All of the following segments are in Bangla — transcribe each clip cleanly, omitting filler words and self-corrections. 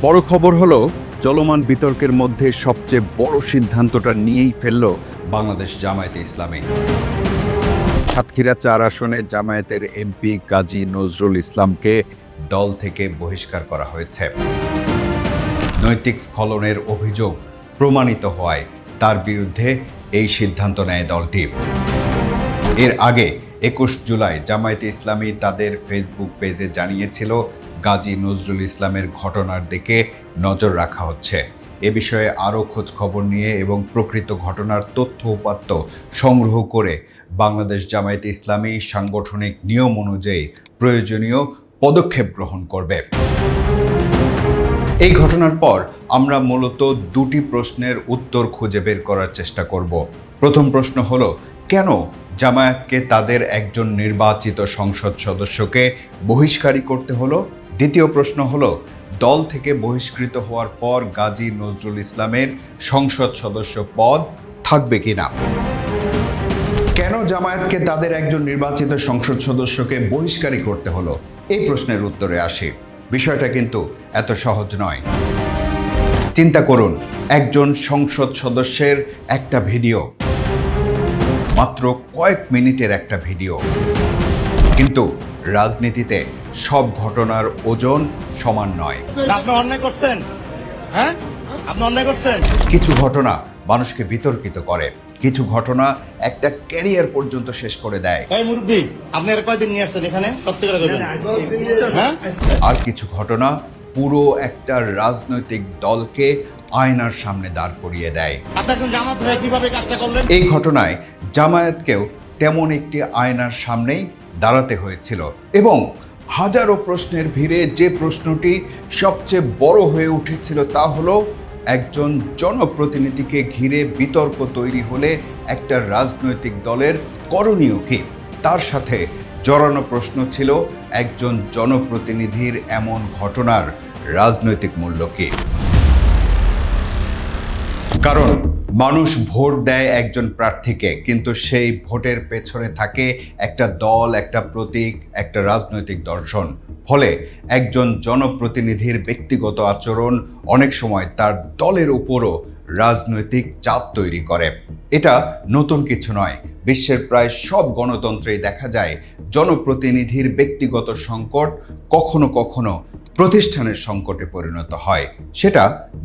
বড় খবর হলো চলমান বিতর্কের মধ্যে সবচেয়ে বড় সিদ্ধান্তটা নিয়েই ফেলল বাংলাদেশ জামায়াতে ইসলামী। সাতক্ষীরা ৪ আসনে জামায়াতের এমপি কাজী নজরুল ইসলামকে দল থেকে বহিষ্কার করা হয়েছে। নৈতিক স্খলনের অভিযোগ প্রমাণিত হওয়ায় তার বিরুদ্ধে এই সিদ্ধান্ত নেয় দলটি। এর আগে ২১ জুলাই জামায়াতে ইসলামী তাদের ফেসবুক পেজে জানিয়েছিল গাজী নজরুল ইসলামের ঘটনার দিকে নজর রাখা হচ্ছে। এ বিষয়ে আরও খোঁজ খবর নিয়ে এবং প্রকৃত ঘটনার তথ্য উপাত্ত সংগ্রহ করে বাংলাদেশ জামায়াতে ইসলামী সাংগঠনিক নিয়ম অনুযায়ী প্রয়োজনীয় পদক্ষেপ গ্রহণ করবে। এই ঘটনার পর আমরা মূলত দুটি প্রশ্নের উত্তর খুঁজে বের করার চেষ্টা করব। প্রথম প্রশ্ন হলো, কেন জামায়াতকে তাদের একজন নির্বাচিত সংসদ সদস্যকে বহিষ্কারই করতে হলো? দ্বিতীয় প্রশ্ন হলো, দল থেকে বহিষ্কৃত হওয়ার পর গাজী নজরুল ইসলামের সংসদ সদস্য পদ থাকবে কিনা? কেন জামায়াতকে তাদের একজন নির্বাচিত সংসদ সদস্যকে বহিষ্কারই করতে হলো? এই প্রশ্নের উত্তরে আসি। বিষয়টা কিন্তু এত সহজ নয়। চিন্তা করুন, একজন সংসদ সদস্যের একটা ভিডিও, মাত্র কয়েক মিনিটের একটা ভিডিও, কিন্তু রাজনীতিতে সব ঘটনার ওজন সমান নয়। আপনি অন্যায় করছেন, হ্যাঁ আপনি অন্যায় করছেন। কিছু ঘটনা মানুষকে বিতর্কিত করে, কিছু ঘটনা একটা ক্যারিয়ার পর্যন্ত শেষ করে দেয়। এই মুরব্বি, আপনি আর কয়দিন নিয়ে আসছেন এখানে? সত্যি করে বলবেন, হ্যাঁ? আর কিছু ঘটনা পুরো একটা রাজনৈতিক দলকে আয়নার সামনে দাঁড় করিয়ে দেয়। আপনি একজন জামাত হয়ে কিভাবে কাজটা করলেন? এই ঘটনায় জামায়াতকেও তেমন একটি আয়নার সামনেই দাঁড়াতে হয়েছিল এবং হাজারো প্রশ্নের ভিড়ে যে প্রশ্নটি সবচেয়ে বড় হয়ে উঠেছিল তা হলো, একজন জনপ্রতিনিধিকে ঘিরে বিতর্ক তৈরি হলে একটা রাজনৈতিক দলের করণীয় কি? তার সাথে জড়ানো প্রশ্ন ছিল, একজন জনপ্রতিনিধির এমন ঘটনার রাজনৈতিক মূল্য কি? কারণ মানুষ ভোট দেয় একজন প্রার্থীকে, কিন্তু সেই ভোটের পেছনে থাকে একটা দল, একটা প্রতীক, একটা রাজনৈতিক দর্শন। ফলে একজন জনপ্রতিনিধির ব্যক্তিগত আচরণ অনেক সময় তার দলের উপরও রাজনৈতিক চাপ তৈরি করে। এটা নতুন কিছু নয়। বিশ্বের প্রায় সব গণতন্ত্রেই দেখা যায় জনপ্রতিনিধির ব্যক্তিগত সংকট কখনো কখনো প্রতিষ্ঠানের সংকটে পরিণত হয়। সেটা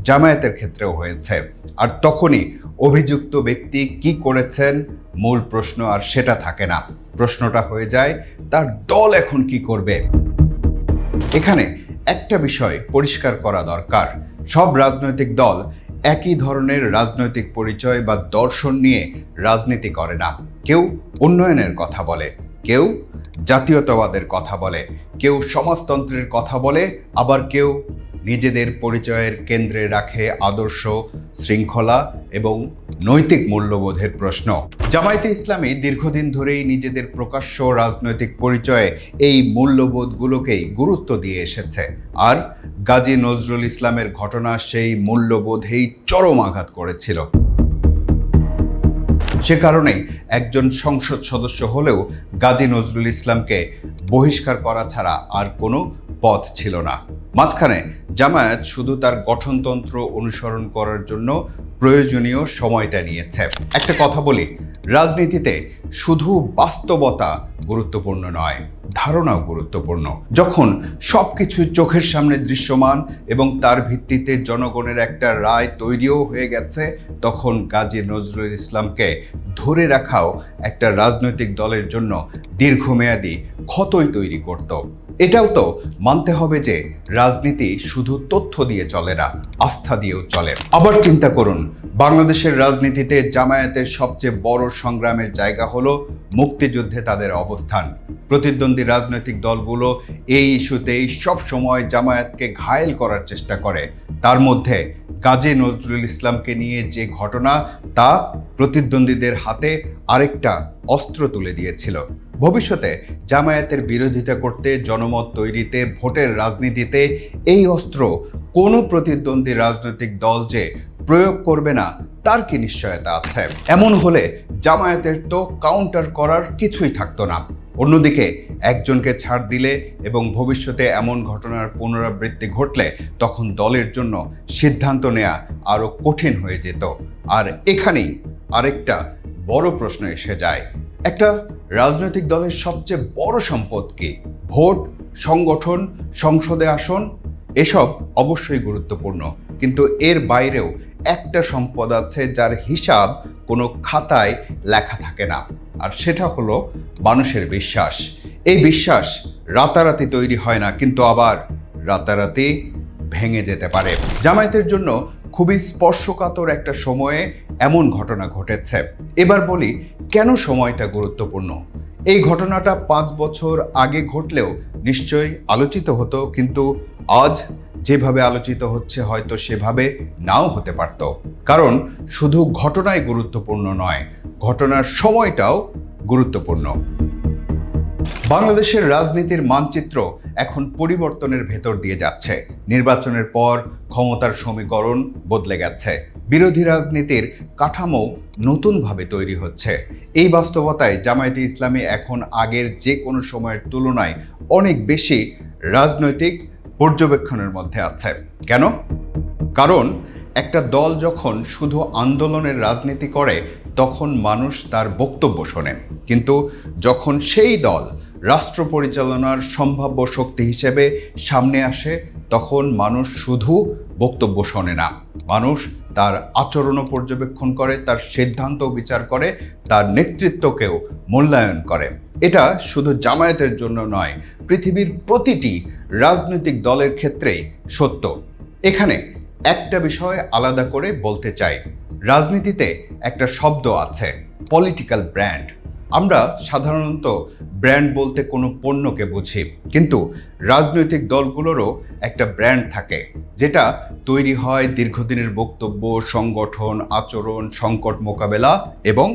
জামায়াতের ক্ষেত্রেও হয়েছে। আর তখনই অভিযুক্ত ব্যক্তি কি করেছেন মূল প্রশ্ন আর সেটা থাকে না। প্রশ্নটা হয়ে যায়, তার দল এখন কি করবে? এখানে একটা বিষয় পরিষ্কার করা দরকার, সব রাজনৈতিক দল একই ধরনের রাজনৈতিক পরিচয় বা দর্শন নিয়ে রাজনীতি করে না। কেউ উন্নয়নের কথা বলে, কেউ জাতীয়তাবাদের কথা বলে, কেউ সমাজতন্ত্রের কথা বলে, আবার কেউ নিজেদের পরিচয়ের কেন্দ্রে রাখে আদর্শ, শৃঙ্খলা এবং নৈতিক মূল্যবোধের প্রশ্ন। জামায়াতে ইসলামী দীর্ঘদিন ধরেই নিজেদের প্রকাশ্য রাজনৈতিক পরিচয়ে এই মূল্যবোধগুলোকেই গুরুত্ব দিয়ে এসেছে। আর গাজী নজরুল ইসলামের ঘটনা সেই মূল্যবোধেই চরম আঘাত করেছিল। সে কারণেই একজন সংসদ সদস্য হলেও গাজী নজরুল ইসলামকে বহিষ্কার করা ছাড়া আর কোনো পথ ছিল না। মাঝখানে জামায়াত শুধু তার গঠনতন্ত্র অনুসরণ করার জন্য প্রয়োজনীয় সময়টা নিয়েছে। একটা কথা বলি, রাজনীতিতে শুধু বাস্তবতা গুরুত্বপূর্ণ নয়, ধারণাও গুরুত্বপূর্ণ। যখন সবকিছু চোখের সামনে দৃশ্যমান এবং তার ভিত্তিতে জনগণের একটা রায় তৈরিও হয়ে গেছে, তখন গাজী নজরুল ইসলামকে ধরে রাখাও একটা রাজনৈতিক দলের জন্য দীর্ঘমেয়াদী ক্ষতই তৈরি করত। এটাও তো মানতে হবে যে রাজনীতি শুধু তথ্য দিয়ে চলে না, আস্থা দিয়েও চলে। আবার চিন্তা করুন, বাংলাদেশের রাজনীতিতে জামায়াতের সবচেয়ে বড় সংগ্রামের জায়গা হলো মুক্তিযুদ্ধে তাদের অবস্থান। প্রতিদ্বন্দ্বী রাজনৈতিক দলগুলো এই ইস্যুতেই সবসময় জামায়াতকে ঘায়েল করার চেষ্টা করে। তার মধ্যে গাজী নজরুল ইসলামকে নিয়ে যে ঘটনা, তা প্রতিদ্বন্দ্বীদের হাতে আরেকটা অস্ত্র তুলে দিয়েছিল। ভবিষ্যতে জামায়াতের বিরোধিতা করতে, জনমত তৈরিতে, ভোটের রাজনীতিতে এই অস্ত্র কোনো প্রতিদ্বন্দ্বী রাজনৈতিক দল যে প্রয়োগ করবে না তার কি নিশ্চয়তা আছে? এমন হলে জামায়াতের তো কাউন্টার করার কিছুই থাকতো না। অন্যদিকে একজনকে ছাড় দিলে এবং ভবিষ্যতে এমন ঘটনার পুনরাবৃত্তি ঘটলে তখন দলের জন্য সিদ্ধান্ত নেওয়া আরও কঠিন হয়ে যেত। আর এখানেই আরেকটা বড় প্রশ্ন এসে যায়, একটা রাজনৈতিক দলের সবচেয়ে বড় সম্পদ কি? ভোট, সংগঠন, সংসদে আসন, এসব অবশ্যই গুরুত্বপূর্ণ, কিন্তু এর বাইরেও একটা সম্পদ আছে যার হিসাব কোনো খাতায় লেখা থাকে না, আর সেটা হলো মানুষের বিশ্বাস। এই বিশ্বাস রাতারাতি তৈরি হয় না, কিন্তু আবার রাতারাতি ভেঙে যেতে পারে। জামায়াতের জন্য খুবই স্পর্শকাতর একটা সময়ে এমন ঘটনা ঘটেছে। এবার বলি কেন সময়টা গুরুত্বপূর্ণ। এই ঘটনাটা 5 বছর আগে ঘটলেও নিশ্চয়ই আলোচিত হতো, কিন্তু আজ যেভাবে আলোচিত হচ্ছে হয়তো সেভাবে নাও হতে পারত। কারণ শুধু ঘটনাই গুরুত্বপূর্ণ নয়, ঘটনার সময়টাও গুরুত্বপূর্ণ। বাংলাদেশের রাজনীতির মানচিত্র এখন পরিবর্তনের ভেতর দিয়ে যাচ্ছে। নির্বাচনের পর ক্ষমতার সমীকরণ বদলে গেছে, বিরোধী রাজনীতির কাঠামো নতুনভাবে তৈরি হচ্ছে। এই বাস্তবতায় জামায়াতে ইসলামী এখন আগের যে কোনো সময়ের তুলনায় অনেক বেশি রাজনৈতিক পর্যবেক্ষণের মধ্যে আছে। কেন? কারণ একটা দল যখন শুধু আন্দোলনের রাজনীতি করে তখন মানুষ তার বক্তব্য শোনে, কিন্তু যখন সেই দল রাষ্ট্র পরিচালনার সম্ভাব্য শক্তি হিসেবে সামনে আসে তখন মানুষ শুধু বক্তব্য শোনে না, মানুষ তার আচরণও পর্যবেক্ষণ করে, তার সিদ্ধান্ত বিচার করে, তার নেতৃত্বকেও মূল্যায়ন করে। এটা শুধু জামায়াতের জন্য নয়, পৃথিবীর প্রতিটি রাজনৈতিক দলের ক্ষেত্রেই সত্য। এখানে একটা বিষয় আলাদা করে বলতে চাই, রাজনীতিতে একটা শব্দ আছে, পলিটিক্যাল ব্র্যান্ড। আমরা সাধারণত ব্র্যান্ড বলতে কোনো পণ্যকে বুঝি, কিন্তু রাজনৈতিক দলগুলোরও একটা ব্র্যান্ড থাকে, যেটা তৈরি হয় দীর্ঘদিনের বক্তব্য, সংগঠন, আচরণ, সংকট মোকাবেলা এবং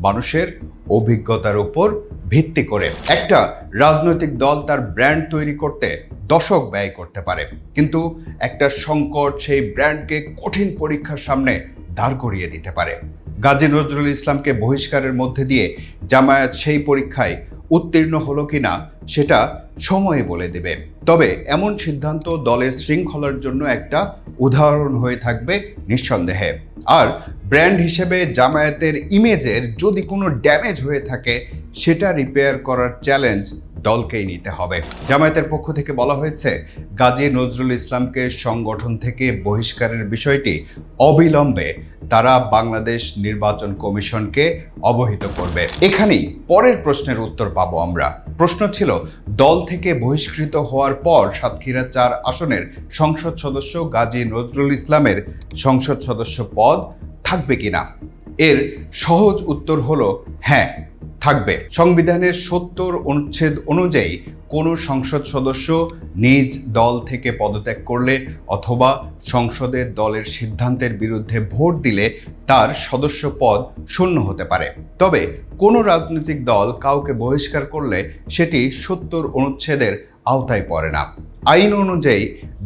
মানুষের অভিজ্ঞতার উপর ভিত্তি করে। একটা রাজনৈতিক দল তার ব্র্যান্ড তৈরি করতে দশক ব্যয় করতে পারে, কিন্তু একটা সংকট সেই ব্র্যান্ডকে কঠিন পরীক্ষার সামনে দাঁড় করিয়ে দিতে পারে। গাজী নজরুল ইসলামকে বহিষ্কারের মধ্যে দিয়ে জামায়াত সেই পরীক্ষায় উত্তীর্ণ হলো কিনা সেটা সময় বলে দেবে। তবে এমন সিদ্ধান্ত দলের শৃঙ্খলার জন্য একটা উদাহরণ হয়ে থাকবে নিঃসন্দেহে। আর ব্র্যান্ড হিসেবে জামায়াতের ইমেজের যদি কোনো ড্যামেজ হয়ে থাকে সেটা রিপেয়ার করার চ্যালেঞ্জ দলকেই নিতে হবে। জামায়াতের পক্ষ থেকে বলা হয়েছে গাজী নজরুল ইসলামকে সংগঠন থেকে বহিষ্কারের বিষয়টি অবিলম্বে তারা বাংলাদেশ নির্বাচন কমিশনকে অবহিত করবে। এখানেই পরের প্রশ্নের উত্তর পাবো আমরা। প্রশ্ন ছিল, দল থেকে বহিষ্কৃত হওয়ার পর সাতক্ষীরা 4 আসনের সংসদ সদস্য গাজী নজরুল ইসলামের সংসদ সদস্য পদ থাকবে কিনা। এর সহজ উত্তর হলো হ্যাঁ, থাকবে। সংবিধানের 70 অনুচ্ছেদ অনুযায়ী কোনো সংসদ সদস্য নিজ দল থেকে পদত্যাগ করলে অথবা সংসদে দলের সিদ্ধান্তের বিরুদ্ধে ভোট দিলে তার সদস্য পদ শূন্য হতে পারে। তবে কোনো রাজনৈতিক দল কাউকে বহিষ্কার করলে সেটি 70 অনুচ্ছেদের আওতায় পড়ে না। আইন অনুযায়ী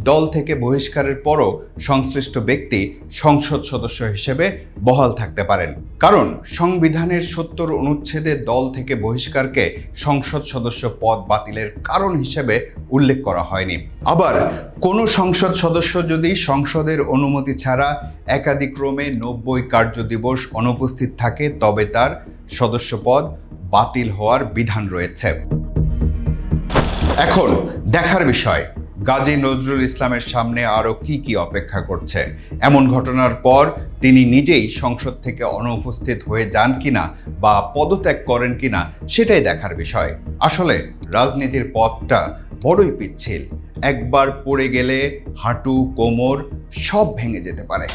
দল থেকে বহিষ্কারের পরও সংশ্লিষ্ট ব্যক্তি সংসদ সদস্য হিসেবে বহাল থাকতে পারেন, কারণ সংবিধানের 70 অনুচ্ছেদে দল থেকে বহিষ্কারকে সংসদ সদস্য পদ বাতিলের কারণ হিসেবে উল্লেখ করা হয়নি। আবার কোনো সংসদ সদস্য যদি সংসদের অনুমতি ছাড়া একাদিক্রমে 90 কার্যদিবস অনুপস্থিত থাকে তবে তার সদস্য পদ বাতিল হওয়ার বিধান রয়েছে। এখন দেখার বিষয় গাজী নজরুল ইসলামের সামনে আরও কি অপেক্ষা করছে। এমন ঘটনার পর তিনি নিজেই সংসদ থেকে অনুপস্থিত হয়ে যান কিনা বা পদত্যাগ করেন কিনা সেটাই দেখার বিষয়। আসলে রাজনীতির পথটা বড়ই পিচ্ছিল, একবার পড়ে গেলে হাঁটু কোমর সব ভেঙে যেতে পারে।